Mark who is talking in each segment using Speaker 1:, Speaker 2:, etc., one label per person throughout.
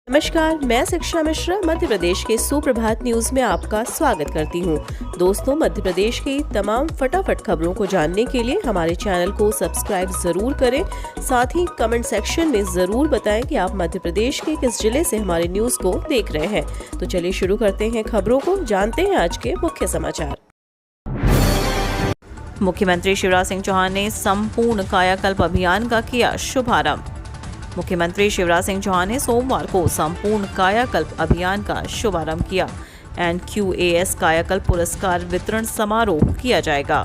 Speaker 1: नमस्कार, मैं शिक्षा मिश्रा मध्य प्रदेश के सुप्रभात न्यूज में आपका स्वागत करती हूँ। दोस्तों, मध्य प्रदेश की तमाम फटाफट खबरों को जानने के लिए हमारे चैनल को सब्सक्राइब जरूर करें। साथ ही कमेंट सेक्शन में जरूर बताएं कि आप मध्य प्रदेश के किस जिले से हमारे न्यूज को देख रहे हैं। तो चलिए शुरू करते हैं खबरों को, जानते हैं आज के मुख्य समाचार। मुख्यमंत्री शिवराज सिंह चौहान ने संपूर्ण कायाकल्प अभियान का किया शुभारंभ। मुख्यमंत्री शिवराज सिंह चौहान ने सोमवार को संपूर्ण कायाकल्प अभियान का शुभारंभ किया। NQAS कायाकल्प पुरस्कार वितरण समारोह किया जाएगा।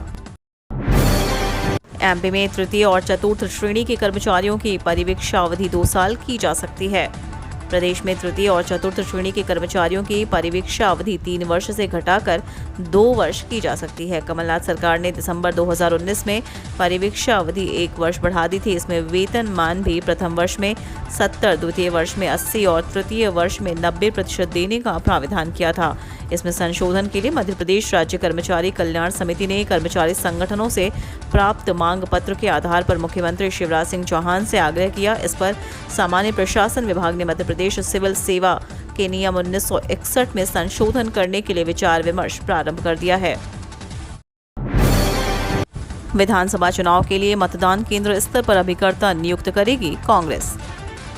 Speaker 1: MP में तृतीय और चतुर्थ श्रेणी के कर्मचारियों की परिवीक्षा अवधि 2 साल की जा सकती है। प्रदेश में तृतीय और चतुर्थ श्रेणी के कर्मचारियों की परिवीक्षा अवधि 3 वर्ष से घटाकर 2 वर्ष की जा सकती है। कमलनाथ सरकार ने दिसंबर 2019 में परिवीक्षा अवधि 1 वर्ष बढ़ा दी थी। इसमें वेतनमान भी प्रथम वर्ष में 70, द्वितीय वर्ष में 80 और तृतीय वर्ष में 90% देने का प्रावधान किया था। इसमें संशोधन के लिए मध्य प्रदेश राज्य कर्मचारी कल्याण समिति ने कर्मचारी संगठनों से प्राप्त मांग पत्र के आधार पर मुख्यमंत्री शिवराज सिंह चौहान से आग्रह किया। इस पर सामान्य प्रशासन विभाग ने मध्य प्रदेश सिविल सेवा के नियम 1961 में संशोधन करने के लिए विचार विमर्श प्रारंभ कर दिया है। विधानसभा चुनाव के लिए मतदान केंद्र स्तर पर अभिकर्ता नियुक्त करेगी कांग्रेस।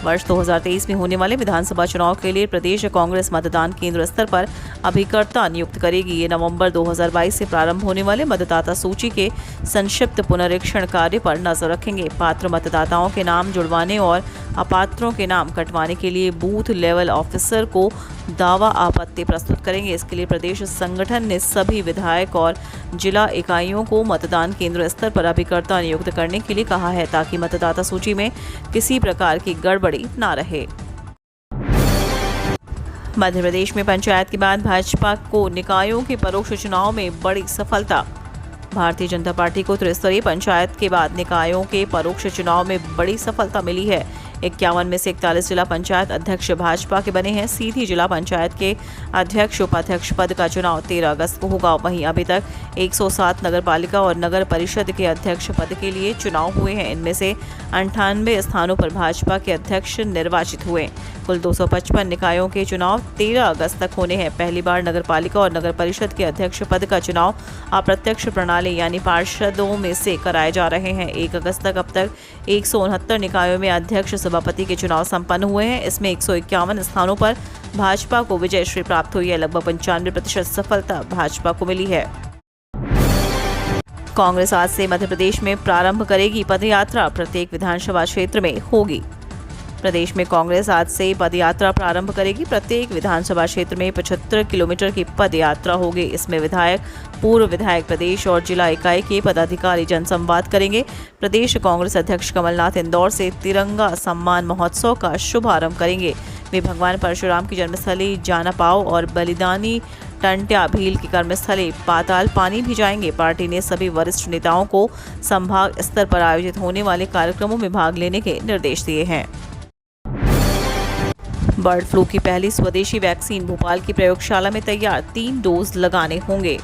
Speaker 1: वर्ष 2023 में होने वाले विधानसभा चुनाव के लिए प्रदेश कांग्रेस मतदान केंद्र स्तर पर अभिकर्ता नियुक्त करेगी। ये नवंबर 2022 से प्रारंभ होने वाले मतदाता सूची के संक्षिप्त पुनरीक्षण कार्य पर नजर रखेंगे। पात्र मतदाताओं के नाम जुड़वाने और अपात्रों के नाम कटवाने के लिए बूथ लेवल ऑफिसर को दावा आपत्ति प्रस्तुत करेंगे। इसके लिए प्रदेश संगठन ने सभी विधायक और जिला इकाइयों को मतदान केंद्र स्तर पर अभिकर्ता नियुक्त करने के लिए कहा है, ताकि मतदाता सूची में किसी प्रकार की गड़बड़ी ना रहे। मध्य प्रदेश में पंचायत के बाद भाजपा को निकायों के परोक्ष चुनाव में बड़ी सफलता। भारतीय जनता पार्टी को त्रिस्तरीय पंचायत के बाद निकायों के परोक्ष चुनाव में बड़ी सफलता मिली है। 51 में से 41 जिला पंचायत अध्यक्ष भाजपा के बने हैं। सीधी जिला पंचायत के अध्यक्ष उपाध्यक्ष पद का चुनाव 13 अगस्त को होगा। वहीं अभी तक 107 नगर पालिका और नगर परिषद के अध्यक्ष पद के लिए चुनाव हुए हैं। इनमें से 98 स्थानों पर भाजपा के अध्यक्ष निर्वाचित हुए। कुल 255 निकायों के चुनाव 13 अगस्त तक होने हैं। पहली बार नगर पालिका और नगर परिषद के अध्यक्ष पद का चुनाव अप्रत्यक्ष प्रणाली यानी पार्षदों में से कराए जा रहे हैं। 1 अगस्त तक अब तक 169 निकायों में अध्यक्ष सभापति के चुनाव संपन्न हुए हैं। इसमें 151 स्थानों पर भाजपा को विजय श्री प्राप्त हुई है। लगभग 95% सफलता भाजपा को मिली है। कांग्रेस आज से मध्य प्रदेश में प्रारंभ करेगी पदयात्रा, प्रत्येक विधानसभा क्षेत्र में होगी। प्रदेश में कांग्रेस आज से पदयात्रा प्रारंभ करेगी। प्रत्येक विधानसभा क्षेत्र में 75 किलोमीटर की पदयात्रा होगी। इसमें विधायक, पूर्व विधायक, प्रदेश और जिला इकाई के पदाधिकारी जनसंवाद करेंगे। प्रदेश कांग्रेस अध्यक्ष कमलनाथ इंदौर से तिरंगा सम्मान महोत्सव का शुभारंभ करेंगे। वे भगवान परशुराम की जन्मस्थली जानापाव और बलिदानी टंट्या भील की कर्मस्थली पाताल पानी भी जाएंगे। पार्टी ने सभी वरिष्ठ नेताओं को संभाग स्तर पर आयोजित होने वाले कार्यक्रमों में भाग लेने के निर्देश दिए हैं। बर्ड फ्लू की पहली स्वदेशी वैक्सीन भोपाल की प्रयोगशाला में तैयार, 3 डोज लगाने होंगे।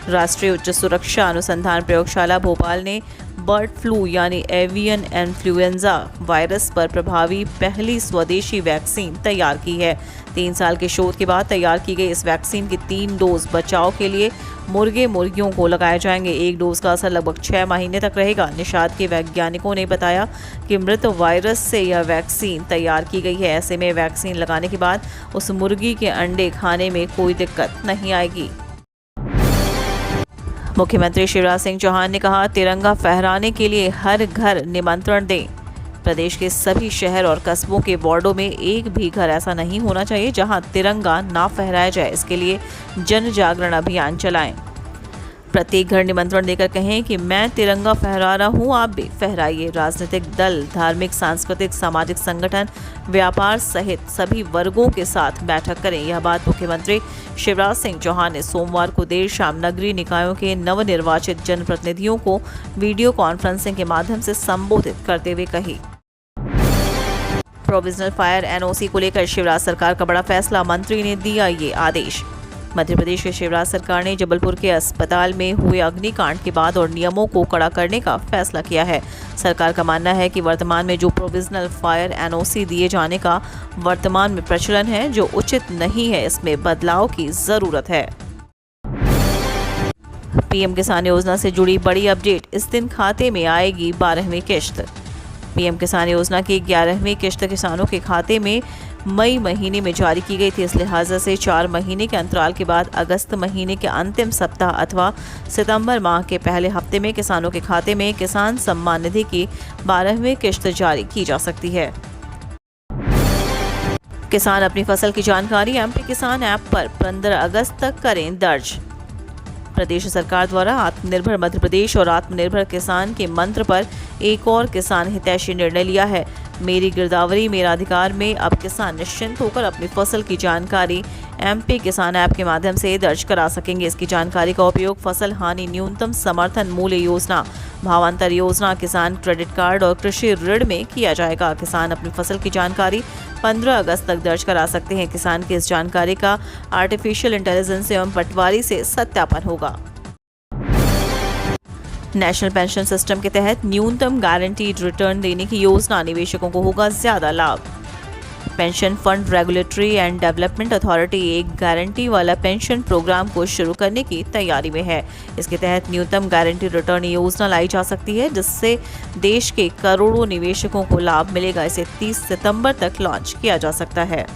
Speaker 1: राष्ट्रीय उच्च सुरक्षा अनुसंधान प्रयोगशाला भोपाल ने बर्ड फ्लू यानी एवियन इन्फ्लुएंजा वायरस पर प्रभावी पहली स्वदेशी वैक्सीन तैयार की है। 3 साल के शोध के बाद तैयार की गई इस वैक्सीन की 3 डोज बचाव के लिए मुर्गे मुर्गियों को लगाए जाएंगे। 1 डोज का असर लगभग 6 महीने तक रहेगा। निषाद के वैज्ञानिकों ने बताया कि मृत वायरस से यह वैक्सीन तैयार की गई है। ऐसे में वैक्सीन लगाने के बाद उस मुर्गी के अंडे खाने में कोई दिक्कत नहीं आएगी। मुख्यमंत्री शिवराज सिंह चौहान ने कहा, तिरंगा फहराने के लिए हर घर निमंत्रण दें। प्रदेश के सभी शहर और कस्बों के वार्डों में एक भी घर ऐसा नहीं होना चाहिए जहां तिरंगा ना फहराया जाए। इसके लिए जन जागरण अभियान चलाएं। प्रत्येक घर निमंत्रण देकर कहें कि मैं तिरंगा फहरा रहा हूं, आप भी फहराइए। राजनीतिक दल, धार्मिक, सांस्कृतिक, सामाजिक संगठन, व्यापार सहित सभी वर्गों के साथ बैठक करें। यह बात मुख्यमंत्री शिवराज सिंह चौहान ने सोमवार को देर शाम नगरीय निकायों के नवनिर्वाचित जनप्रतिनिधियों को वीडियो कॉन्फ्रेंसिंग के माध्यम से संबोधित करते हुए कही। प्रोविजनल फायर NOC को लेकर शिवराज सरकार का बड़ा फैसला, मंत्री ने दिया ये आदेश। मध्य प्रदेश के शिवराज सरकार ने जबलपुर के अस्पताल में हुए अग्निकांड के बाद और नियमों को कड़ा करने का फैसला किया है। सरकार का मानना है कि वर्तमान में जो प्रोविजनल फायर एनओसी दिए जाने का वर्तमान में प्रचलन है, जो उचित नहीं है, इसमें बदलाव की जरूरत है। पीएम किसान योजना से जुड़ी बड़ी अपडेट, इस दिन खाते में आएगी 12वीं किश्त। पीएम किसान योजना की 11वीं किश्त किसानों के खाते में मई महीने में जारी की गई थी। इस लिहाजा से 4 महीने के अंतराल के बाद अगस्त महीने के अंतिम सप्ताह अथवा सितंबर माह के पहले हफ्ते में किसानों के खाते में किसान सम्मान निधि की 12वीं किश्त जारी की जा सकती है। किसान अपनी फसल की जानकारी एमपी किसान ऐप पर 15 अगस्त तक करें दर्ज। प्रदेश सरकार द्वारा आत्मनिर्भर मध्य प्रदेश और आत्मनिर्भर किसान के मंत्र पर एक और किसान हितैषी निर्णय लिया है। मेरी गिरदावरी मेरा अधिकार में अब किसान निश्चिंत होकर अपनी फसल की जानकारी एमपी किसान ऐप के माध्यम से दर्ज करा सकेंगे। इसकी जानकारी का उपयोग फसल हानि न्यूनतम समर्थन मूल्य योजना, भावांतर योजना, किसान क्रेडिट कार्ड और कृषि ऋण में किया जाएगा। किसान अपनी फसल की जानकारी 15 अगस्त तक दर्ज करा सकते हैं। किसान की इस जानकारी का आर्टिफिशियल इंटेलिजेंस एवं पटवारी से सत्यापन होगा। नेशनल पेंशन सिस्टम के तहत न्यूनतम गारंटीड रिटर्न देने की योजना, निवेशकों को होगा ज्यादा लाभ। Pension fund regulatory and development authority एक गारंटी वाला पेंशन प्रोग्राम को शुरू करने की तैयारी में है। इसके तहत न्यूनतम गारंटी रिटर्न योजना लाई जा सकती है, जिससे देश के करोड़ों निवेशकों को लाभ मिलेगा। इसे 30 सितंबर तक लॉन्च किया जा सकता है।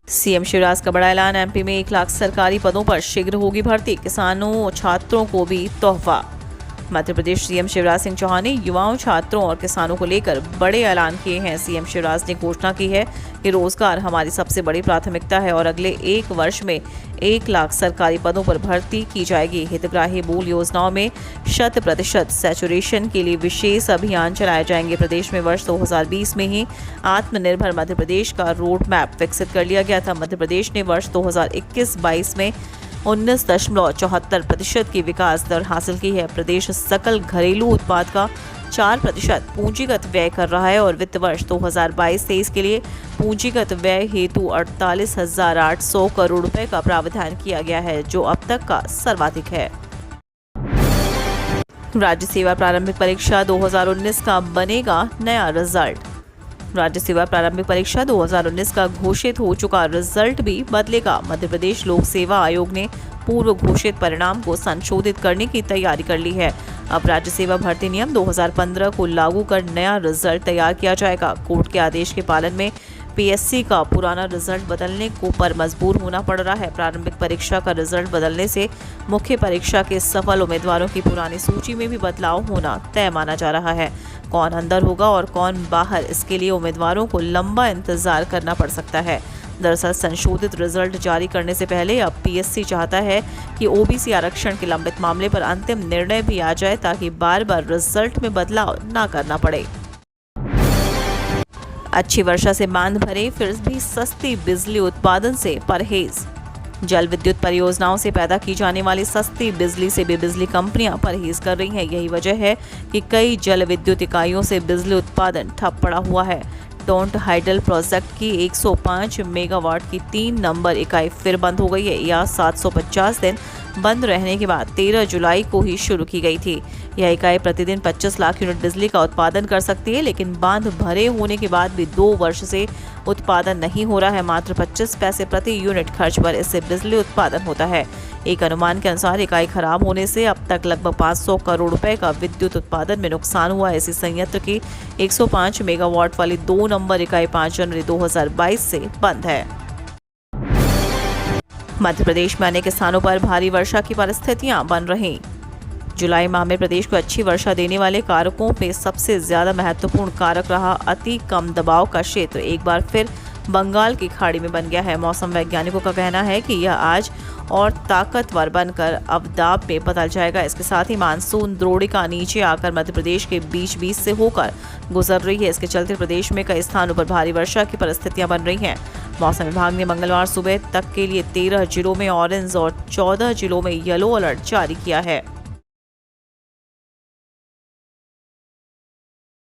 Speaker 1: सीएम शिवराज का बड़ा ऐलान, एमपी में 1 लाख सरकारी पदों पर शीघ्र होगी भर्ती, किसानों और छात्रों को भी तोहफा। मध्य प्रदेश सीएम शिवराज सिंह चौहान ने युवाओं, छात्रों और किसानों को लेकर बड़े ऐलान किए हैं। सीएम शिवराज ने घोषणा की है कि रोजगार हमारी सबसे बड़ी प्राथमिकता है और अगले 1 वर्ष में 1 लाख सरकारी पदों पर भर्ती की जाएगी। हितग्राही मूल योजनाओं में 100% सैचुरेशन के लिए विशेष अभियान चलाए जाएंगे। प्रदेश में वर्ष 2020 में ही आत्मनिर्भर मध्य प्रदेश का रोड मैप विकसित कर लिया गया था। मध्य प्रदेश ने वर्ष 2021-22 में 19.74% की विकास दर हासिल की है। प्रदेश सकल घरेलू उत्पाद का 4% पूंजीगत व्यय कर रहा है और वित्त वर्ष 2022-23 के लिए पूंजीगत व्यय हेतु 48,800 करोड़ रुपए का प्रावधान किया गया है, जो अब तक का सर्वाधिक है। राज्य सेवा प्रारंभिक परीक्षा 2019 का बनेगा नया रिजल्ट। राज्य सेवा प्रारंभिक परीक्षा 2019 का घोषित हो चुका रिजल्ट भी बदलेगा। मध्य प्रदेश लोक सेवा आयोग ने पूर्व घोषित परिणाम को संशोधित करने की तैयारी कर ली है। अब राज्य सेवा भर्ती नियम 2015 को लागू कर नया रिजल्ट तैयार किया जाएगा। कोर्ट के आदेश के पालन में पीएससी का पुराना रिजल्ट बदलने को पर मजबूर होना पड़ रहा है। प्रारंभिक परीक्षा का रिजल्ट बदलने से मुख्य परीक्षा के सफल उम्मीदवारों की पुरानी सूची में भी बदलाव होना तय माना जा रहा है। कौन अंदर होगा और कौन बाहर, इसके लिए उम्मीदवारों को लंबा इंतजार करना पड़ सकता है। दरअसल संशोधित रिजल्ट जारी करने से पहले अब पीएससी चाहता है कि ओबीसी आरक्षण के लंबित मामले पर अंतिम निर्णय भी आ जाए, ताकि बार बार रिजल्ट में बदलाव न करना पड़े। अच्छी वर्षा से बांध भरे, फिर भी सस्ती बिजली उत्पादन से परहेज। जल विद्युत परियोजनाओं से पैदा की जाने वाली सस्ती बिजली से भी बिजली कंपनियां परहेज कर रही हैं। यही वजह है कि कई जल विद्युत इकाइयों से बिजली उत्पादन ठप पड़ा हुआ है। टोंट हाइडल प्रोजेक्ट की 105 मेगावाट की 3 नंबर इकाई फिर बंद हो गई है। यह 750 दिन बंद रहने के बाद 13 जुलाई को ही शुरू की गई थी। यह इकाई प्रतिदिन 25 लाख यूनिट बिजली का उत्पादन कर सकती है, लेकिन बांध भरे होने के बाद भी 2 वर्ष से उत्पादन नहीं हो रहा है। मात्र 25 पैसे प्रति यूनिट खर्च पर इससे बिजली उत्पादन होता है। एक अनुमान के अनुसार इकाई खराब होने से अब तक लगभग 500 करोड़ रुपए का विद्युत उत्पादन में नुकसान हुआ है। इसी संयंत्र की 105 मेगावाट वाली 2 नंबर इकाई 5 जनवरी 2022 से बंद है। मध्य प्रदेश में अनेक स्थानों पर भारी वर्षा की परिस्थितियां बन रही। जुलाई माह में प्रदेश को अच्छी वर्षा देने वाले कारकों में सबसे ज्यादा महत्वपूर्ण कारक रहा अति कम दबाव का क्षेत्र एक बार फिर बंगाल की खाड़ी में बन गया है। मौसम वैज्ञानिकों का कहना है कि यह आज और ताकतवर बनकर अवदाब में बदल जाएगा। इसके साथ ही मानसून द्रोणिका नीचे आकर मध्य प्रदेश के बीच बीच से होकर गुजर रही है। इसके चलते प्रदेश में कई स्थानों पर भारी वर्षा की परिस्थितियां बन रही हैं। मौसम विभाग ने मंगलवार सुबह तक के लिए 13 जिलों में ऑरेंज और 14 जिलों में येलो अलर्ट जारी किया है।